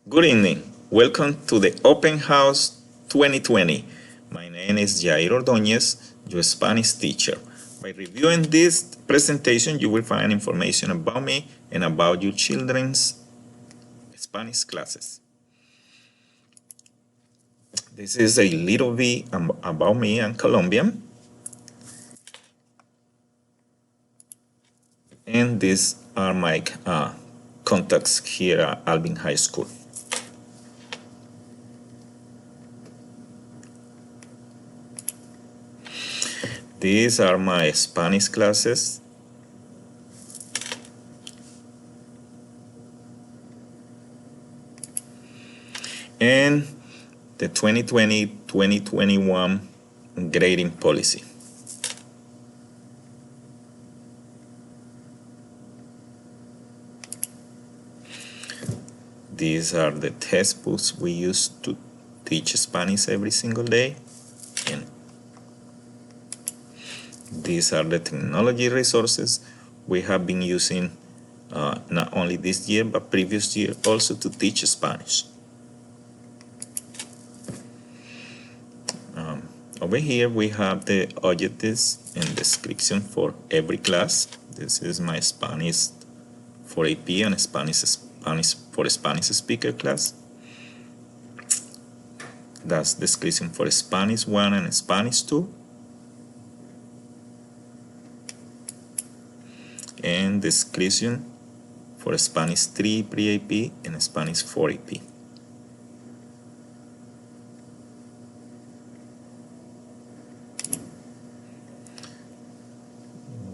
Good evening. Welcome to the Open House 2020. My name is Jair Ordóñez, your Spanish teacher. By reviewing this presentation, you will find information about me and about your children's Spanish classes. This is a little bit about me. I'm Colombian. And these are my contacts here at Alvin High School. These are my Spanish classes. And the 2020-2021 grading policy. These are the textbooks we use to teach Spanish every single day. And these are the technology resources we have been using not only this year but previous year also to teach Spanish. Over here we have the objectives and description for every class. This is my Spanish for AP and Spanish for Spanish speaker class. That's description for Spanish 1 and Spanish 2. And description for Spanish 3 pre-AP and Spanish 4 AP.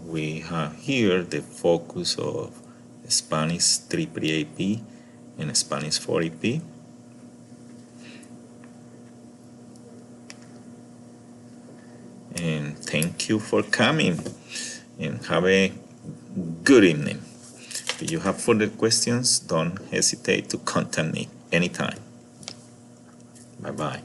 We have here the focus of Spanish 3 pre-AP and Spanish 4 AP. And thank you for coming and have a good evening. If you have further questions, don't hesitate to contact me anytime. Bye-bye.